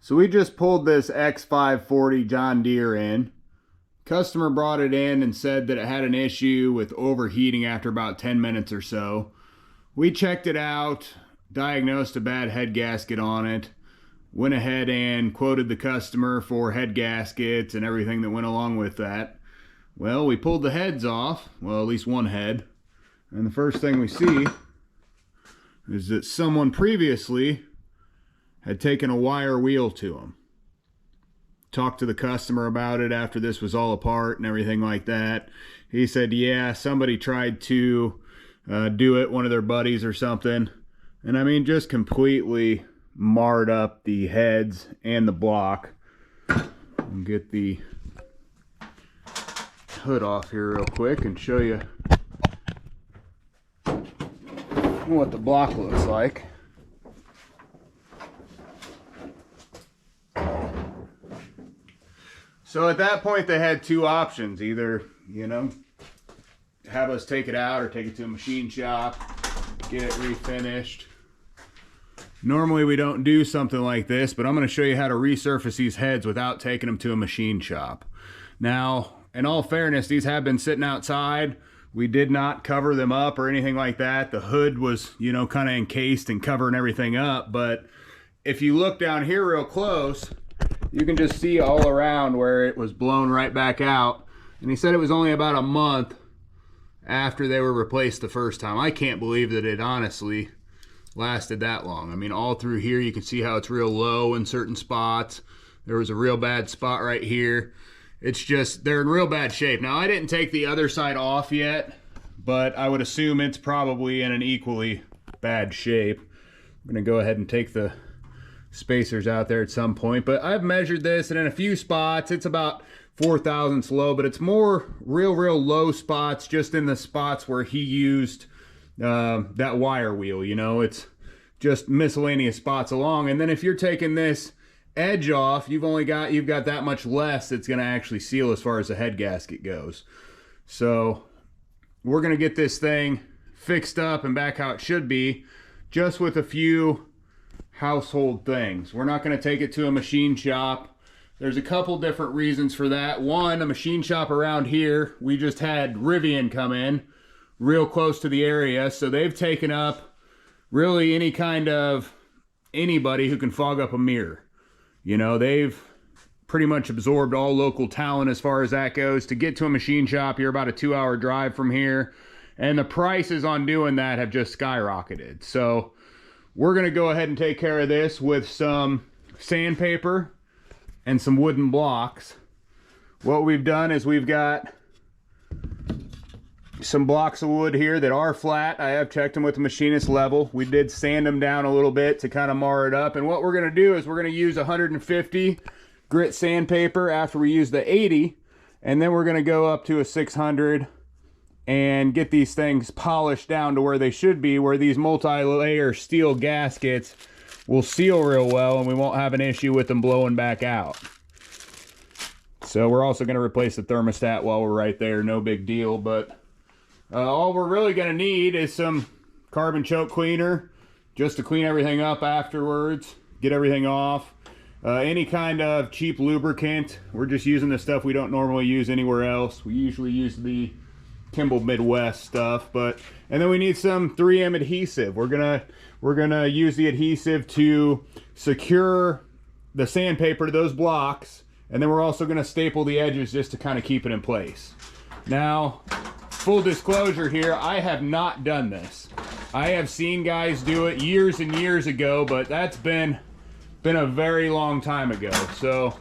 So we just pulled this X540 John Deere in. Customer brought it in and said that it had an issue with overheating after about 10 minutes or so. We checked it out, diagnosed a bad head gasket on it, went ahead and quoted the customer for head gaskets and everything that went along with that. Well, we pulled the heads off, well, at least one head, and the first thing we see is that someone previously had taken a wire wheel to him. Talked to the customer about it after this was all apart and everything like that. He said, yeah, somebody tried to do it, one of their buddies or something. And I mean, just completely marred up the heads and the block. I'll get the hood off here real quick and show you what the block looks like. So at that point they had two options, either, you know, have us take it out or take it to a machine shop, get it refinished. Normally we don't do something like this, but I'm going to show you how to resurface these heads without taking them to a machine shop. Now, in all fairness, these have been sitting outside. We did not cover them up or anything like that. The hood was, you know, kind of encased and covering everything up, but if you look down here real close, you can just see all around where it was blown right back out. And he said it was only about a month after they were replaced the first time. I can't believe that it honestly lasted that long. I mean, all through here you can see how it's real low in certain spots. There was a real bad spot right here. It's just, they're in real bad shape. Now, I didn't take the other side off yet, but I would assume it's probably in an equally bad shape. I'm gonna go ahead and take the spacers out there at some point, but I've measured this, and in a few spots it's about 4 thousandths low, but it's more real low spots, just in the spots where he used that wire wheel. You know, it's just miscellaneous spots along. And then if you're taking this edge off, you've got that much less that's going to actually seal as far as the head gasket goes. So we're going to get this thing fixed up and back how it should be, just with a few household things. We're not going to take it to a machine shop. There's a couple different reasons for that. One, a machine shop around here, we just had Rivian come in real close to the area, so they've taken up really any kind of anybody who can fog up a mirror. You know, they've pretty much absorbed all local talent as far as that goes. To get to a machine shop, you're about a 2-hour drive from here, and the prices on doing that have just skyrocketed. So we're going to go ahead and take care of this with some sandpaper and some wooden blocks. What we've done is we've got some blocks of wood here that are flat. I have checked them with the machinist level. We did sand them down a little bit to kind of mar it up. And what we're going to do is we're going to use 150 grit sandpaper after we use the 80. And then we're going to go up to a 600 and get these things polished down to where they should be, where these multi-layer steel gaskets will seal real well and we won't have an issue with them blowing back out. So we're also going to replace the thermostat while we're right there. No big deal, but all we're really going to need is some carbon choke cleaner just to clean everything up afterwards, get everything off. Any kind of cheap lubricant. We're just using the stuff we don't normally use anywhere else. We usually use the Kimball Midwest stuff, and then we need some 3M adhesive. We're gonna use the adhesive to secure the sandpaper to those blocks, and then we're also gonna staple the edges just to kind of keep it in place. Now, full disclosure here, I have not done this. I have seen guys do it years and years ago, but that's been a very long time ago. So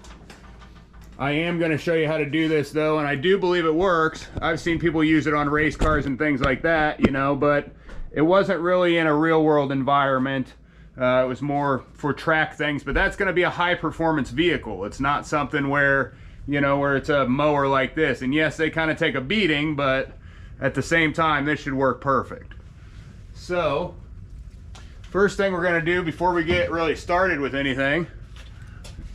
I am going to show you how to do this though, and I do believe it works. I've seen people use it on race cars and things like that, you know, but it wasn't really in a real world environment. It was more for track things, but that's going to be a high performance vehicle. It's not something where, you know, where it's a mower like this. And yes, they kind of take a beating, but at the same time, this should work perfect. So first thing we're going to do before we get really started with anything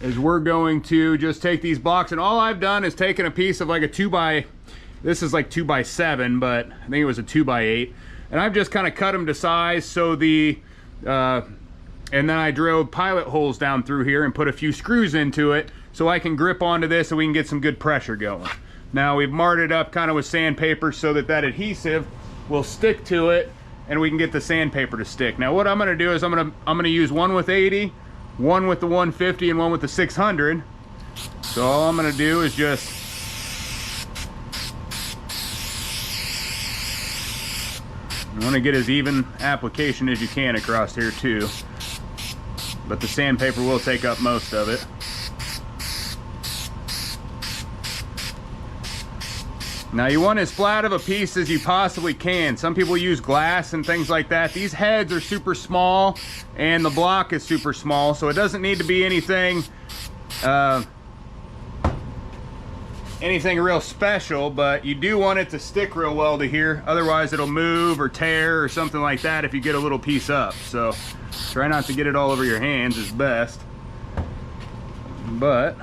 is we're going to just take these blocks, and all I've done is taken a piece of like a this is like 2x7, but I think it was a 2x8, and I've just kind of cut them to size so the And then I drilled pilot holes down through here and put a few screws into it so I can grip onto this and we can get some good pressure going. Now we've marred it up kind of with sandpaper so that that adhesive will stick to it and we can get the sandpaper to stick. Now what I'm gonna do is I'm gonna use one with 80, one with the 150, and one with the 600. So all I'm gonna do is just you want to get as even application as you can across here too, but the sandpaper will take up most of it. Now you want as flat of a piece as you possibly can. Some people use glass and things like that. These heads are super small and the block is super small, so it doesn't need to be anything anything real special, but you do want it to stick real well to here, otherwise it'll move or tear or something like that if you get a little piece up. So try not to get it all over your hands is best, but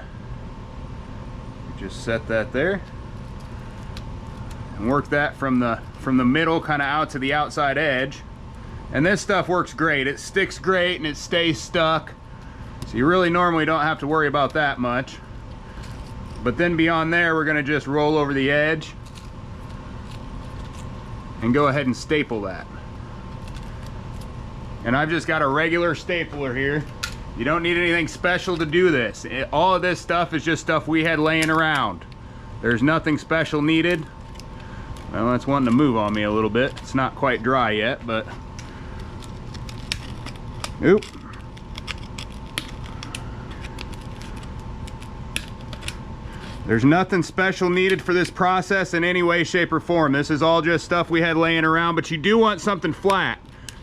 just set that there and work that from the middle kind of out to the outside edge. And this stuff works great. It sticks great and it stays stuck, so you really normally don't have to worry about that much. But then beyond there, we're gonna just roll over the edge and go ahead and staple that. And I've just got a regular stapler here. You don't need anything special to do this. All of this stuff is just stuff we had laying around. There's nothing special needed. Well, it's wanting to move on me a little bit. It's not quite dry yet, but oop. There's nothing special needed for this process in any way, shape, or form. This is all just stuff we had laying around, but you do want something flat.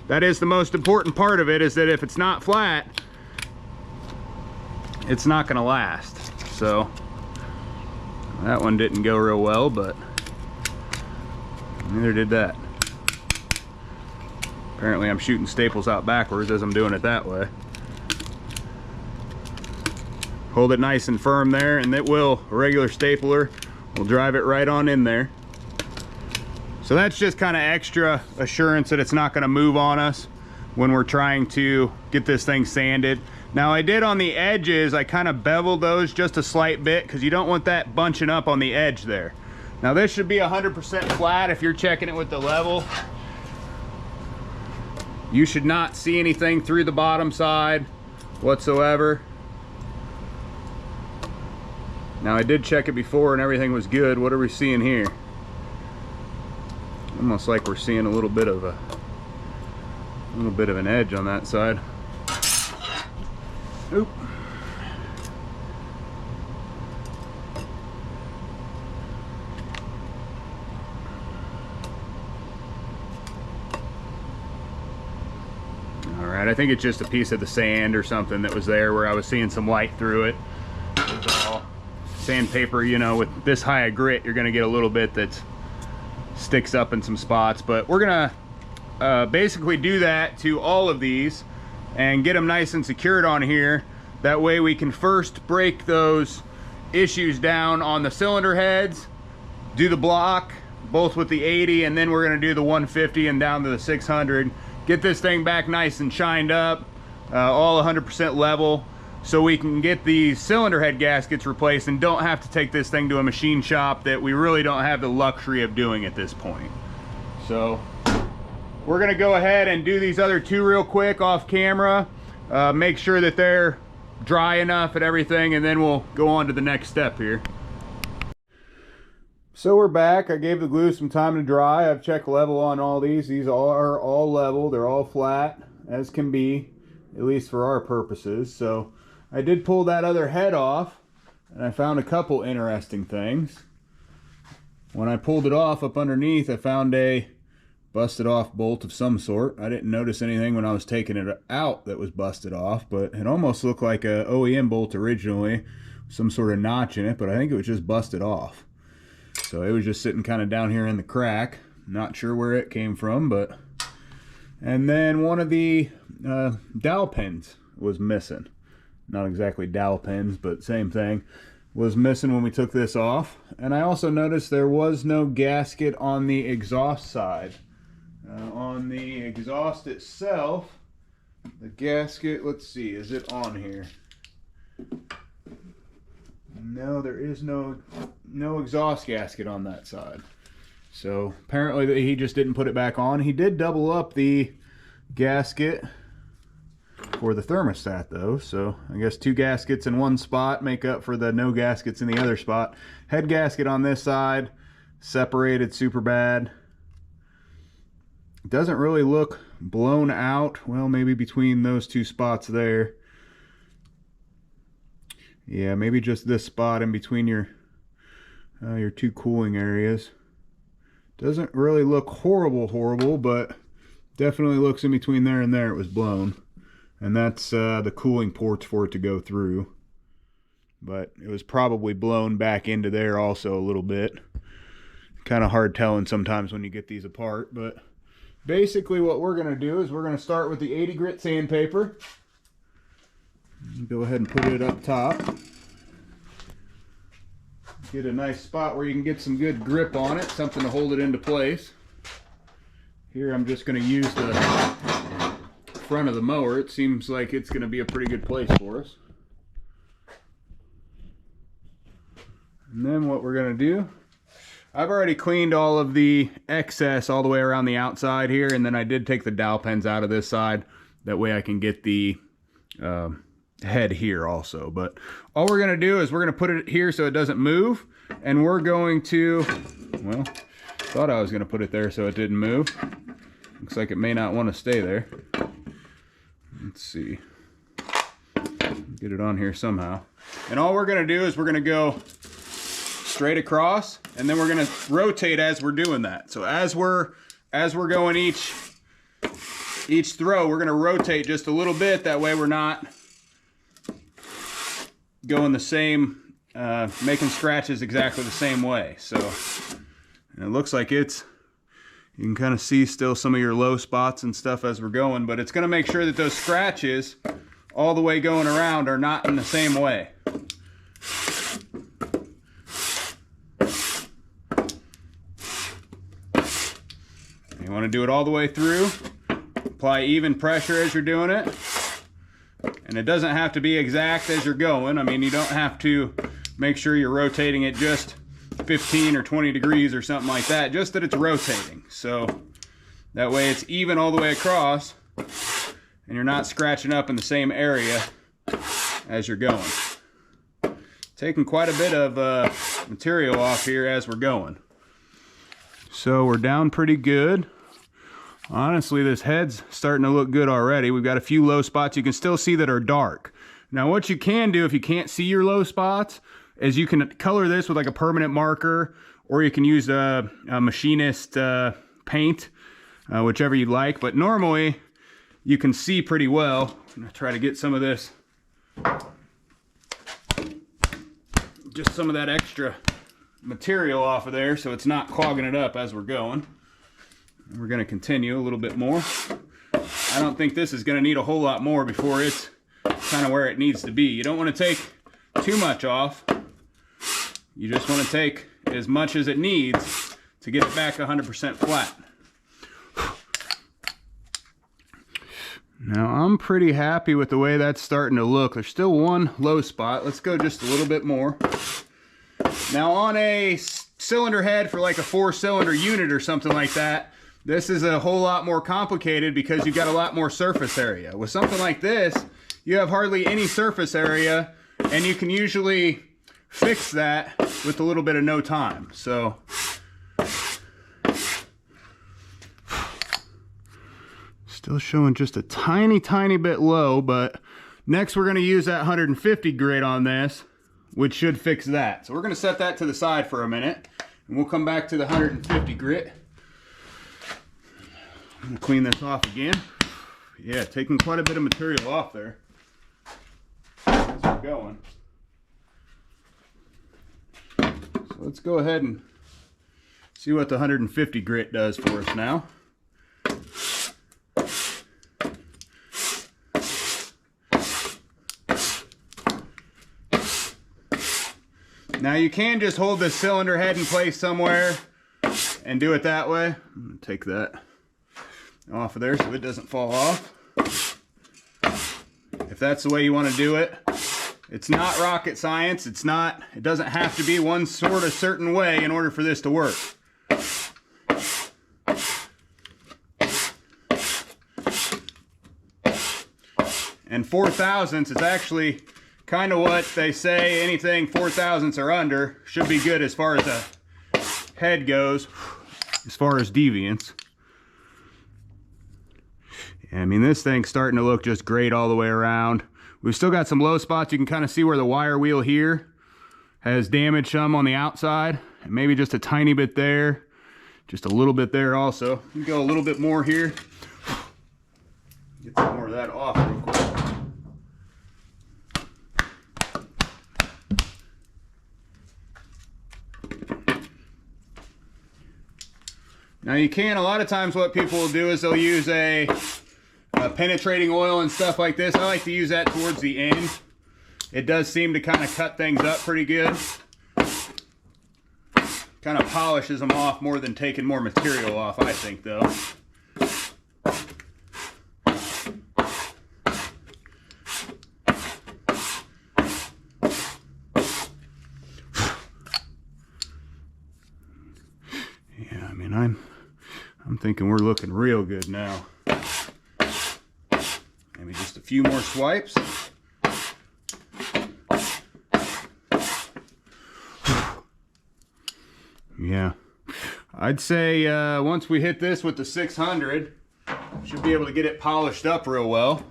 That is the most important part of it, is that if it's not flat, it's not gonna last. So that one didn't go real well, but neither did that. Apparently I'm shooting staples out backwards as I'm doing it that way. Hold it nice and firm there, and it will, a regular stapler will drive it right on in there. So that's just kind of extra assurance that it's not going to move on us when we're trying to get this thing sanded. Now I did on the edges, I kind of beveled those just a slight bit because you don't want that bunching up on the edge there. Now this should be 100% flat if you're checking it with the level. You should not see anything through the bottom side whatsoever. Now I did check it before and everything was good. What are we seeing here? Almost like we're seeing a little bit of an edge on that side. Oop. All right, I think it's just a piece of the sand or something that was there where I was seeing some light through it. It was all sandpaper, you know, with this high a grit, you're gonna get a little bit that sticks up in some spots, but we're gonna basically do that to all of these and get them nice and secured on here. That way we can first break those issues down on the cylinder heads, do the block, both with the 80, and then we're gonna do the 150 and down to the 600. Get this thing back nice and shined up, all 100% level, so we can get these cylinder head gaskets replaced and don't have to take this thing to a machine shop that we really don't have the luxury of doing at this point. So we're gonna go ahead and do these other two real quick off camera, make sure that they're dry enough and everything, and then we'll go on to the next step here. So we're back. I gave the glue some time to dry. I've checked level on all these. These are all level. They're all flat as can be, at least for our purposes. So I did pull that other head off and I found a couple interesting things. When I pulled it off, up underneath I found a busted off bolt of some sort. I didn't notice anything when I was taking it out that was busted off, but it almost looked like a OEM bolt originally, some sort of notch in it, but I think it was just busted off. So it was just sitting kind of down here in the crack. Not sure where it came from, but... And then one of the dowel pins was missing. Not exactly dowel pins, but same thing. Was missing when we took this off. And I also noticed there was no gasket on the exhaust side. On the exhaust itself, The gasket, let's see, is it on here? No, there is no exhaust gasket on that side. So apparently he just didn't put it back on. He did double up the gasket for the thermostat though, so I guess 2 gaskets in one spot make up for the no gaskets in the other spot. Head gasket on this side, separated super bad. It doesn't really look blown out. Well, maybe between those 2 spots there. Yeah, maybe just this spot in between your 2 cooling areas. Doesn't really look horrible, but definitely looks in between there and there it was blown. And that's the cooling ports for it to go through. But it was probably blown back into there also a little bit. Kind of hard telling sometimes when you get these apart. But basically what we're going to do is we're going to start with the 80 grit sandpaper. Go ahead and put it up top. Get a nice spot where you can get some good grip on it, something to hold it into place. Here I'm just going to use the front of the mower. It seems like it's going to be a pretty good place for us. And then what we're going to do, I've already cleaned all of the excess all the way around the outside here, and then I did take the dowel pens out of this side. That way I can get the head here also. But all we're going to do is we're going to put it here so it doesn't move, and we're going to, well, thought I was going to put it there so it didn't move. Looks like it may not want to stay there. Let's see. Get it on here somehow. And all we're going to do is we're going to go straight across, and then we're going to rotate as we're doing that. So as we're going each throw, we're going to rotate just a little bit. That way we're not going the same, making scratches exactly the same way. So and it looks like it's, you can kind of see still some of your low spots and stuff as we're going, but it's going to make sure that those scratches all the way going around are not in the same way. You want to do it all the way through. Apply even pressure as you're doing it. And it doesn't have to be exact as you're going. I mean, you don't have to make sure you're rotating it just 15 or 20 degrees or something like that, just that it's rotating. So that way it's even all the way across and you're not scratching up in the same area as you're going. Taking quite a bit of material off here as we're going. So we're down pretty good. Honestly, this head's starting to look good already. We've got a few low spots you can still see that are dark. Now what you can do if you can't see your low spots is you can color this with like a permanent marker, or you can use a machinist paint, whichever you like. But normally you can see pretty well. I'm gonna try to get some of this, just some of that extra material off of there so it's not clogging it up as we're going. We're going to continue a little bit more. I don't think this is going to need a whole lot more before it's kind of where it needs to be. You don't want to take too much off. You just want to take as much as it needs to get it back 100% flat. Now I'm pretty happy with the way that's starting to look. There's still one low spot. Let's go just a little bit more. Now on a cylinder head for like a 4-cylinder unit or something like that, this is a whole lot more complicated because you've got a lot more surface area. With something like this, you have hardly any surface area, and you can usually fix that with a little bit of no time. So still showing just a tiny bit low, but next we're going to use that 150 grit on this, which should fix that. So we're going to set that to the side for a minute, and we'll come back to the 150 grit. I'm going to clean this off again. Yeah, taking quite a bit of material off there as we're going. So let's go ahead and see what the 150 grit does for us now. Now you can just hold the cylinder head in place somewhere and do it that way. I'm going to take that off of there so it doesn't fall off. if that's the way you want to do it. It's not rocket science. It doesn't have to be one sort of certain way in order for this to work. And 4/1000ths is actually kind of what they say. Anything 4/1000ths or under should be good as far as the head goes, as far as deviance. Yeah, I mean, this thing's starting to look just great all the way around. We've still got some low spots. You can kind of see where the wire wheel here has damaged some on the outside, and maybe just a tiny bit there, just a little bit there also. You can go a little bit more here. Get some more of that off real quick. Now you can, a lot of times what people will do is they'll use a penetrating oil and stuff like this. I like to use that towards the end. It does seem to kind of cut things up pretty good. Kind of polishes them off more than taking more material off, I think, though. Yeah, I mean, I'm thinking we're looking real good now. Maybe just a few more swipes. Yeah, I'd say once we hit this with the 600, should be able to get it polished up real well.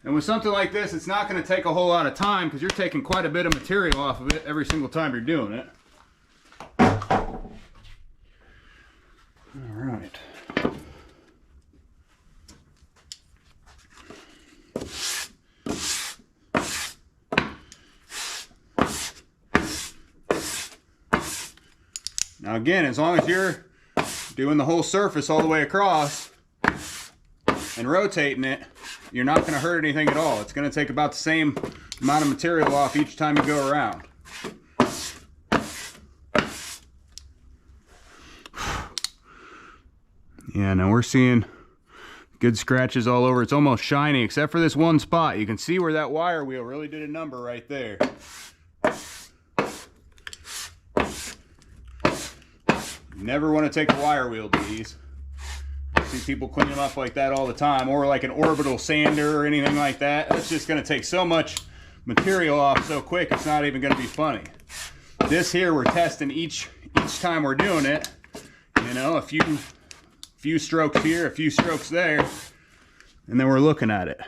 And with something like this, it's not going to take a whole lot of time because you're taking quite a bit of material off of it every single time you're doing it. All right. Now again, as long as you're doing the whole surface all the way across and rotating it, you're not going to hurt anything at all. It's going to take about the same amount of material off each time you go around. Yeah, now we're seeing good scratches all over. It's almost shiny, except for this one spot. You can see where that wire wheel really did a number right there. You never want to take a wire wheel to these. I see people clean them up like that all the time, or like an orbital sander or anything like that. That's just going to take so much material off so quick, it's not even going to be funny. This here, we're testing each time we're doing it. You know, a few strokes here, a few strokes there, and then we're looking at it.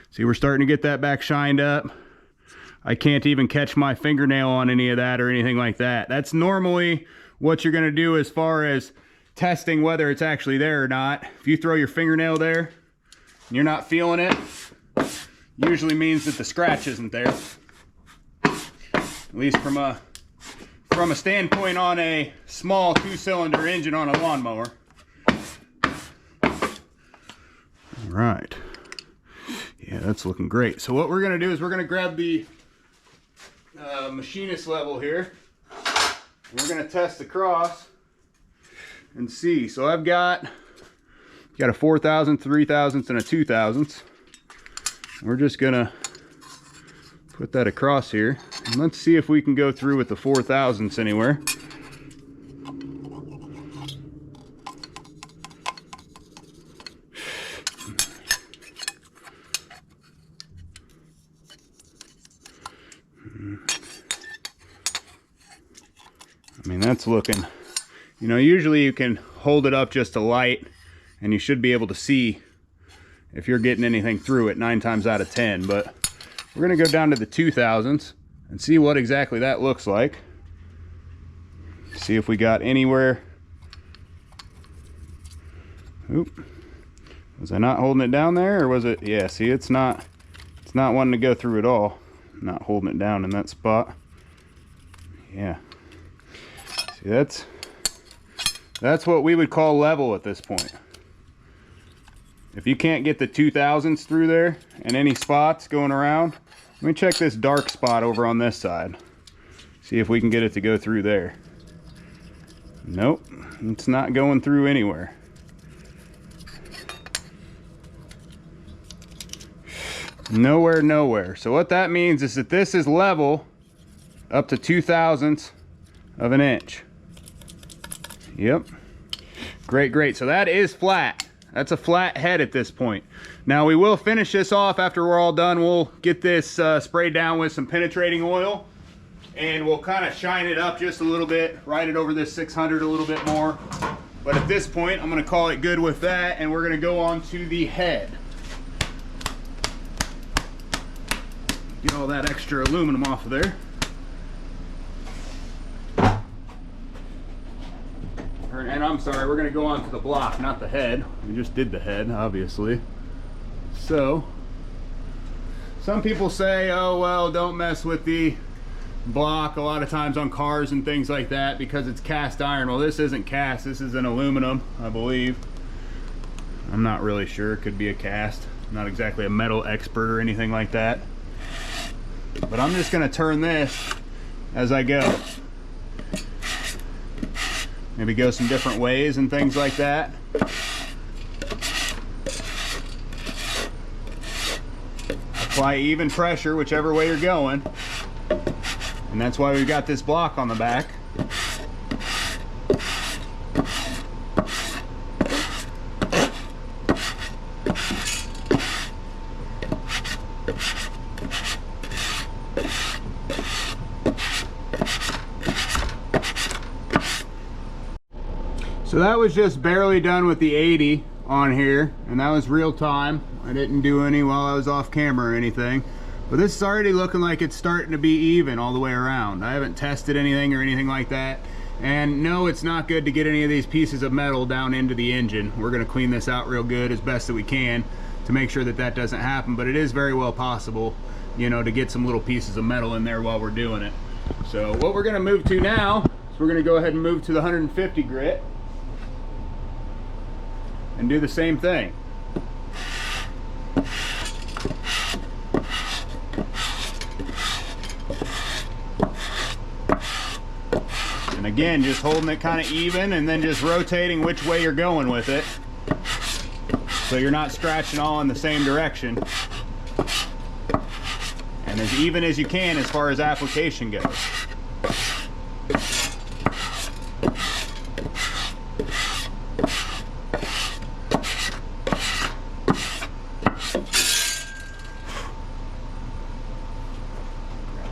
See, we're starting to get that back shined up. I can't even catch my fingernail on any of that or anything like that. That's normally what you're going to do as far as testing whether it's actually there or not. If you throw your fingernail there and you're not feeling it, usually means that the scratch isn't there. At least from a standpoint on a small 2-cylinder engine on a lawnmower. All right. Yeah, that's looking great. So what we're going to do is we're going to grab the machinist level here. We're going to test across and see. So I've got a 4/1000, 3/1000, and a 2/1000. We're just going to put that across here. And let's see if we can go through with the 4/1000 anywhere. I mean, that's looking, you know, usually you can hold it up just a light and you should be able to see if you're getting anything through it 9 times out of 10. But we're going to go down to the 2/1000s and see what exactly that looks like. See if we got anywhere. Oop. Was I not holding it down there, or was it? Yeah, see, it's not wanting to go through at all. Not holding it down in that spot. Yeah. See, that's what we would call level at this point. If you can't get the 2/1000s through there and any spots going around, let me check this dark spot over on this side. See if we can get it to go through there. Nope, it's not going through anywhere. Nowhere. So what that means is that this is level up to 2/1000 of an inch. Yep. Great. So that is flat. That's a flat head at this point. Now we will finish this off after we're all done. We'll get this sprayed down with some penetrating oil, and we'll kind of shine it up just a little bit, ride it over this 600 a little bit more. But at this point, I'm gonna call it good with that, and we're gonna go on to the head. Get all that extra aluminum off of there. And I'm sorry, we're gonna go on to the block, not the head. We just did the head, obviously. So, some people say, oh, well, don't mess with the block a lot of times on cars and things like that because it's cast iron. Well, this isn't cast, this is an aluminum, I believe. I'm not really sure, it could be a cast. I'm not exactly a metal expert or anything like that. But I'm just gonna turn this as I go. Maybe go some different ways and things like that. Apply even pressure whichever way you're going. And that's why we've got this block on the back. So that was just barely done with the 80 on here, and that was real time. I didn't do any while I was off camera or anything. But this is already looking like it's starting to be even all the way around. I haven't tested anything or anything like that. And no, it's not good to get any of these pieces of metal down into the engine. We're gonna clean this out real good as best that we can to make sure that that doesn't happen. But it is very well possible, you know, to get some little pieces of metal in there while we're doing it. So what we're gonna move to now is we're gonna go ahead and move to the 150 grit and do the same thing. And again, just holding it kind of even and then just rotating which way you're going with it, so you're not scratching all in the same direction. And as even as you can as far as application goes.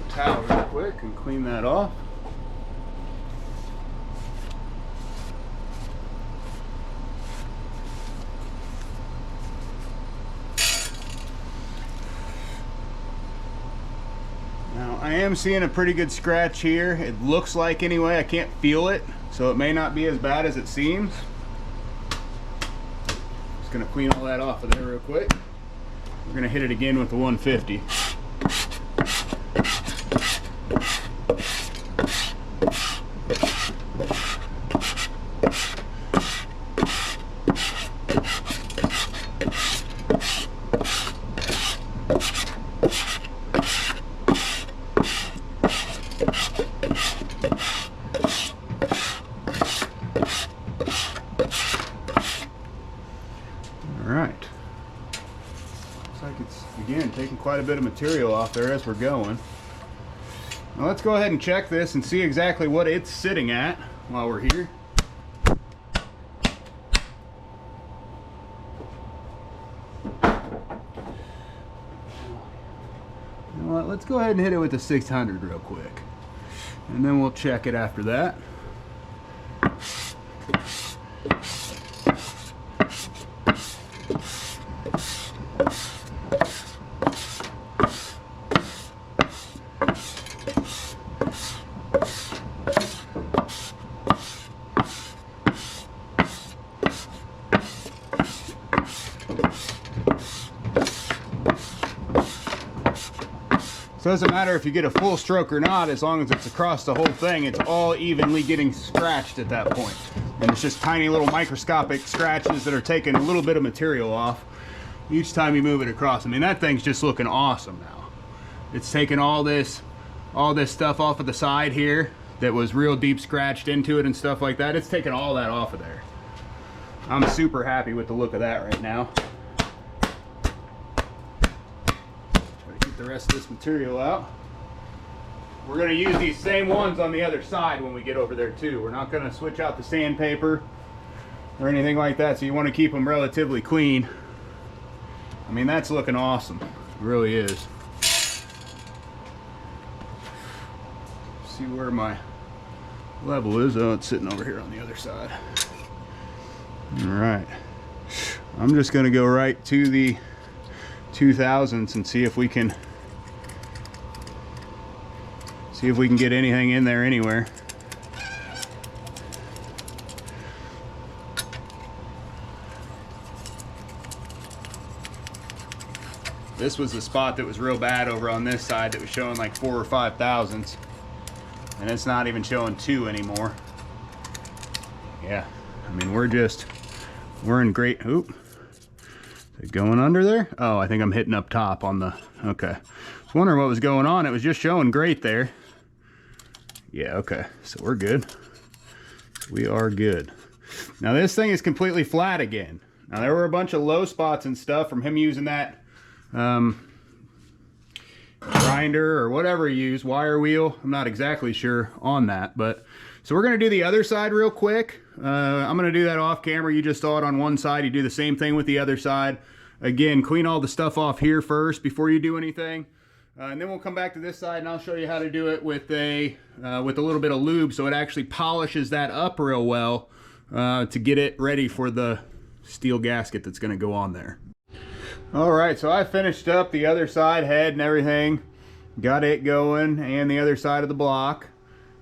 Towel real quick and clean that off. Now I am seeing a pretty good scratch here. It looks like, anyway. I can't feel it, so it may not be as bad as it seems. Just gonna clean all that off of there real quick. We're gonna hit it again with the 150. Alright. Looks like it's, again, taking quite a bit of material off there as we're going. Now let's go ahead and check this and see exactly what it's sitting at while we're here. You know what, let's go ahead and hit it with the 600 real quick. And then we'll check it after that. So it doesn't matter if you get a full stroke or not, as long as it's across the whole thing, it's all evenly getting scratched at that point. And it's just tiny little microscopic scratches that are taking a little bit of material off each time you move it across. I mean, that thing's just looking awesome now. It's taking all this stuff off of the side here that was real deep scratched into it and stuff like that. It's taking all that off of there. I'm super happy with the look of that right now. the rest of this material out. We're going to use these same ones on the other side when we get over there too. We're not going to switch out the sandpaper or anything like that, so you want to keep them relatively clean. I mean, that's looking awesome. It really is. See where my level is. Oh, it's sitting over here on the other side. All right. I'm just going to go right to the 2000s and see if we can get anything in there anywhere. This was the spot that was real bad over on this side that was showing like 4 or 5 thousandths, and it's not even showing 2 anymore. Yeah, I mean, we're in great. Oop, is it going under there? Oh, I think I'm hitting up top on the, okay. I was wondering what was going on. It was just showing great there. Yeah, okay, so we're good. We are good. Now this thing is completely flat again. Now there were a bunch of low spots and stuff from him using that grinder or whatever he used, wire wheel. I'm not exactly sure on that, but so we're going to do the other side real quick. I'm going to do that off camera. You just saw it on one side. You do the same thing with the other side. Again, clean all the stuff off here first before you do anything, and then we'll come back to this side and I'll show you how to do it with a little bit of lube, so it actually polishes that up real well to get it ready for the steel gasket that's going to go on there. All right, so I finished up the other side head and everything, got it going, and the other side of the block.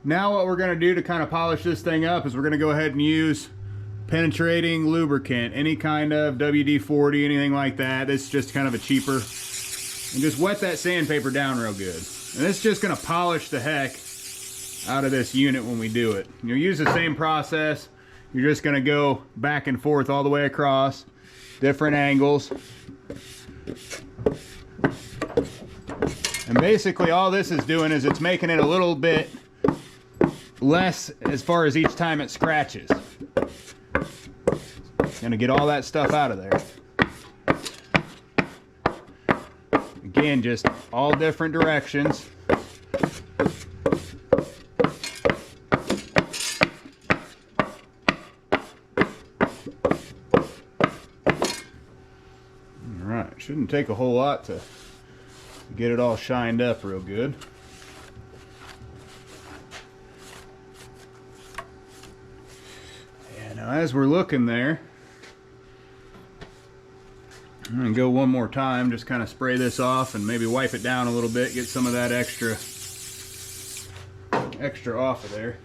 Now what we're going to do to kind of polish this thing up is we're going to go ahead and use penetrating lubricant, any kind of WD-40, anything like that. It's just kind of a cheaper, and just wet that sandpaper down real good. And it's just going to polish the heck out of this unit when we do it. You'll use the same process. You're just going to go back and forth all the way across, different angles. And basically all this is doing is it's making it a little bit less as far as each time it scratches. It's gonna get all that stuff out of there. Again, just all different directions. Shouldn't take a whole lot to get it all shined up real good. Yeah, now as we're looking there, I'm gonna go one more time, just kind of spray this off and maybe wipe it down a little bit, get some of that extra off of there.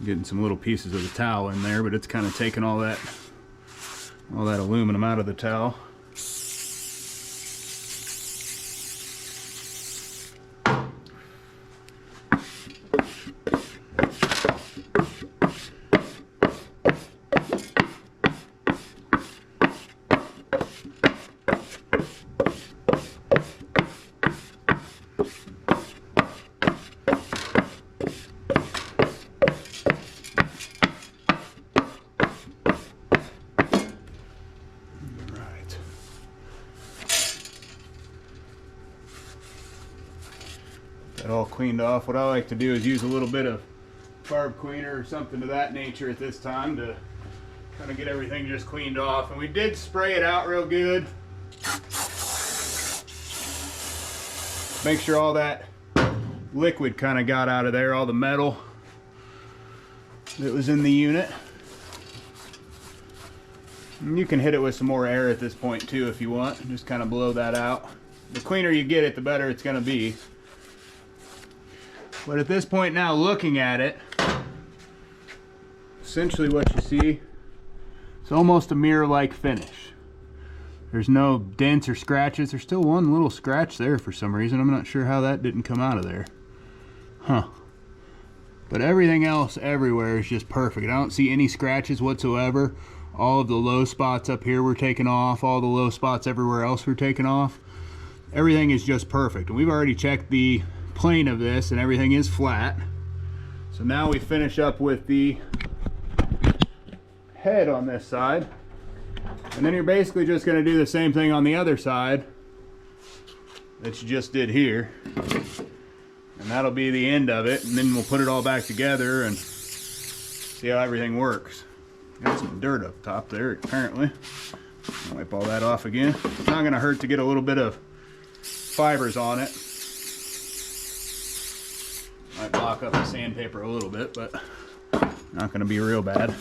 Getting some little pieces of the towel in there, but it's kind of taking all that aluminum out of the towel. All cleaned off. What I like to do is use a little bit of carb cleaner or something to that nature at this time to kind of get everything just cleaned off. And we did spray it out real good. Make sure all that liquid kind of got out of there, all the metal that was in the unit. And you can hit it with some more air at this point too if you want. Just kind of blow that out. The cleaner you get it, the better it's going to be. But at this point now, looking at it, essentially what you see, it's almost a mirror-like finish. There's no dents or scratches. There's still one little scratch there for some reason. I'm not sure how that didn't come out of there. Huh. But everything else everywhere is just perfect. I don't see any scratches whatsoever. All of the low spots up here were taken off. All the low spots everywhere else were taken off. Everything is just perfect. And we've already checked the plane of this and everything is flat. So now we finish up with the head on this side. And then you're basically just going to do the same thing on the other side that you just did here. And that'll be the end of it. And then we'll put it all back together and see how everything works. Got some dirt up top there, apparently. Wipe all that off again. It's not going to hurt to get a little bit of fibers on it. Might block up the sandpaper a little bit, but not going to be real bad.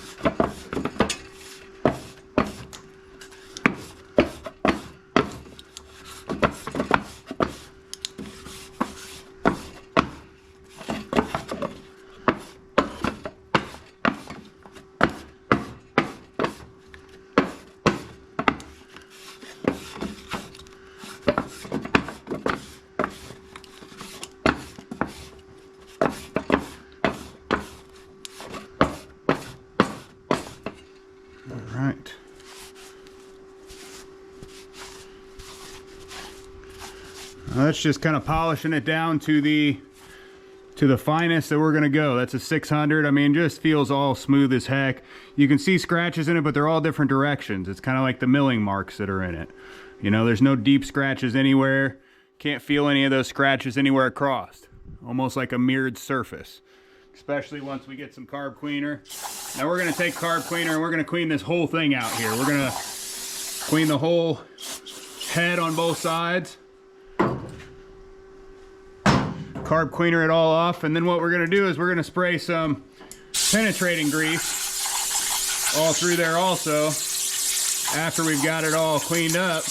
Right. That's just kind of polishing it down to the finest that we're gonna go. That's a 600. I mean, just feels all smooth as heck. You can see scratches in it, but they're all different directions. It's kind of like the milling marks that are in it. You know, there's no deep scratches anywhere. Can't feel any of those scratches anywhere across. Almost like a mirrored surface. Especially once we get some carb cleaner. Now we're going to take carb cleaner and we're going to clean this whole thing out here. We're going to clean the whole head on both sides. Carb cleaner it all off, and then what we're going to do is we're going to spray some penetrating grease all through there also after we've got it all cleaned up,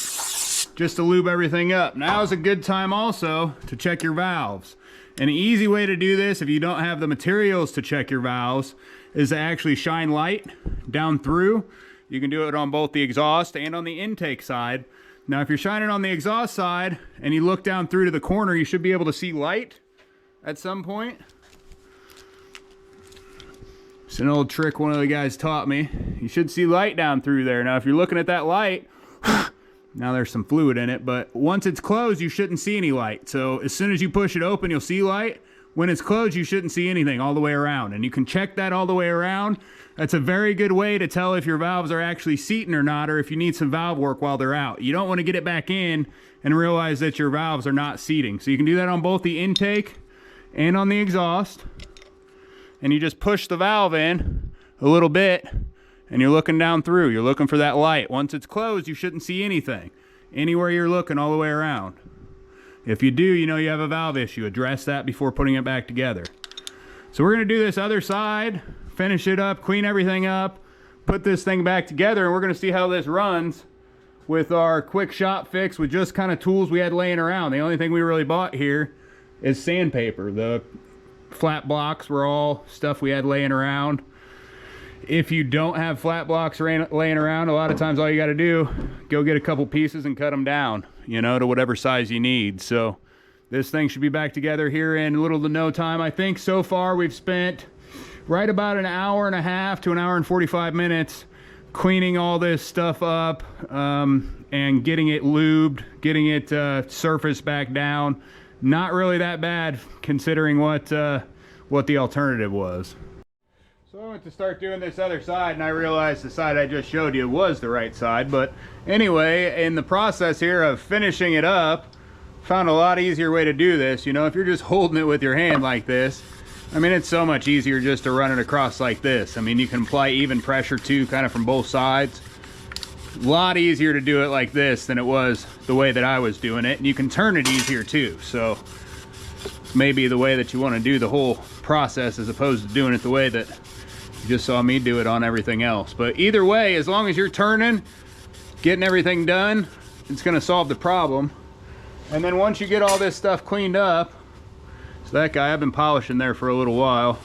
just to lube everything up. Now is a good time also to check your valves. An easy way to do this if you don't have the materials to check your valves is to actually shine light down through. You can do it on both the exhaust and on the intake side. Now if you're shining on the exhaust side and you look down through to the corner, you should be able to see light at some point. It's an old trick one of the guys taught me. You should see light down through there. Now if you're looking at that light, now there's some fluid in it, but once it's closed, you shouldn't see any light. So as soon as you push it open, you'll see light. When it's closed, you shouldn't see anything all the way around. And you can check that all the way around. That's a very good way to tell if your valves are actually seating or not, or if you need some valve work while they're out. You don't want to get it back in and realize that your valves are not seating. So you can do that on both the intake and on the exhaust. And you just push the valve in a little bit, and you're looking down through. You're looking for that light. Once it's closed, you shouldn't see anything anywhere you're looking all the way around. If you do, you know you have a valve issue. Address that before putting it back together. So we're going to do this other side, finish it up, clean everything up, put this thing back together, and we're going to see how this runs with our quick shop fix with just kind of tools we had laying around. The only thing we really bought here is sandpaper. The flat blocks were all stuff we had laying around. If you don't have flat blocks laying around, a lot of times all you got to do, go get a couple pieces and cut them down, you know, to whatever size you need. So this thing should be back together here in little to no time. I think so far we've spent right about an hour and a half to an hour and 45 minutes cleaning all this stuff up and getting it lubed, getting it surfaced back down. Not really that bad considering what the alternative was. So I went to start doing this other side and I realized the side I just showed you was the right side. But anyway, in the process here of finishing it up, found a lot easier way to do this. You know, if you're just holding it with your hand like this, I mean, it's so much easier just to run it across like this. I mean, you can apply even pressure too, kind of from both sides. A lot easier to do it like this than it was the way that I was doing it. And you can turn it easier too. So maybe the way that you want to do the whole process as opposed to doing it the way that you just saw me do it on everything else. But either way, as long as you're turning, getting everything done, it's going to solve the problem. And then once you get all this stuff cleaned up, so that guy, I've been polishing there for a little while.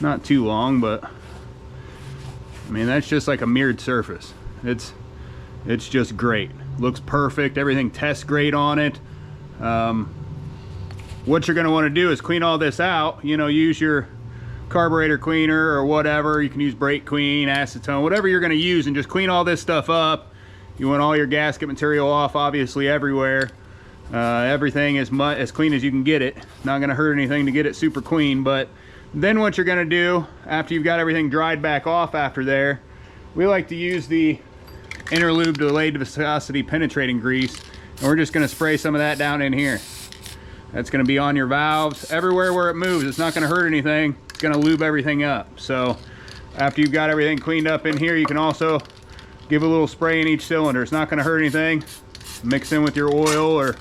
Not too long, but I mean, that's just like a mirrored surface. It's just great. Looks perfect. Everything tests great on it. What you're going to want to do is clean all this out. You know, use your carburetor cleaner or whatever. You can use brake clean, acetone, whatever you're going to use, and just clean all this stuff up. You want all your gasket material off, obviously, everywhere. Everything as clean as you can get it. Not going to hurt anything to get it super clean. But then what you're going to do after you've got everything dried back off after there, we like to use the interlube delayed viscosity penetrating grease, and we're just going to spray some of that down in here. That's going to be on your valves everywhere where it moves. It's not going to hurt anything. It's going to lube everything up. So after you've got everything cleaned up in here, you can also give a little spray in each cylinder. It's not going to hurt anything. Mix in with your oil or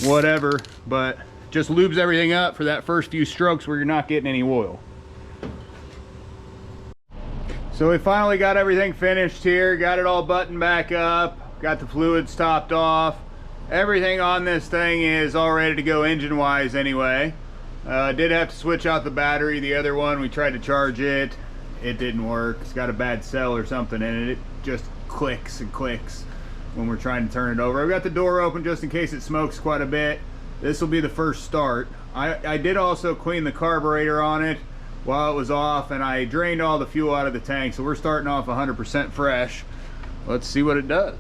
whatever, but just lubes everything up for that first few strokes where you're not getting any oil. So we finally got everything finished here, got it all buttoned back up, got the fluids topped off. Everything on this thing is all ready to go engine wise anyway. Did have to switch out the battery. The other one, we tried to charge it, it didn't work. It's got a bad cell or something in it. It just clicks and clicks when we're trying to turn it over. I've got the door open just in case it smokes quite a bit. This will be the first start. I did also clean the carburetor on it while it was off, and I drained all the fuel out of the tank, so we're starting off 100% fresh. Let's see what it does.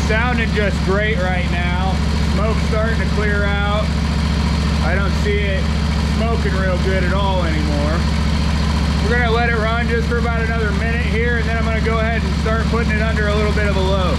Sounding just great right now. Smoke's starting to clear out. I don't see it smoking real good at all anymore. We're gonna let it run just for about another minute here, and then I'm gonna go ahead and start putting it under a little bit of a load.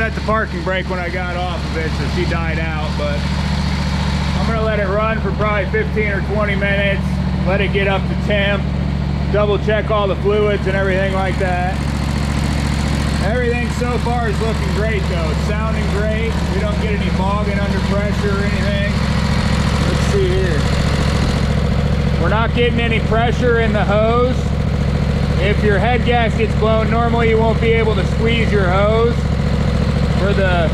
set the parking brake when I got off of it, so she died out, but I'm gonna let it run for probably 15 or 20 minutes, let it get up to temp, double check all the fluids and everything like that. Everything so far is looking great though. It's sounding great. We don't get any bogging under pressure or anything. Let's see here. We're not getting any pressure in the hose. If your head gasket's blown, normally you won't be able to squeeze your hose. For the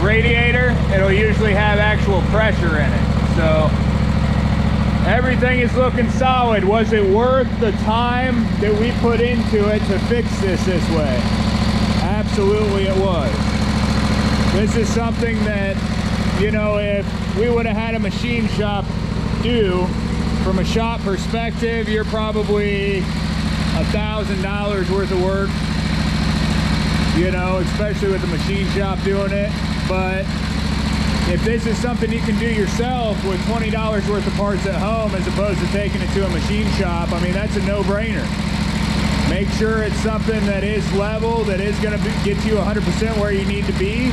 radiator, it'll usually have actual pressure in it. So everything is looking solid. Was it worth the time that we put into it to fix this way? Absolutely it was. This is something that, you know, if we would have had a machine shop do, from a shop perspective, you're probably $1,000 worth of work, you know, especially with the machine shop doing it. But if this is something you can do yourself with $20 worth of parts at home as opposed to taking it to a machine shop, I mean, that's a no-brainer. Make sure it's something that is level, that is going to get you 100% where you need to be,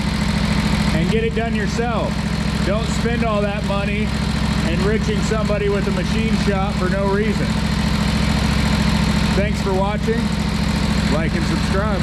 and get it done yourself. Don't spend all that money enriching somebody with a machine shop for no reason. Thanks for watching. Like and subscribe.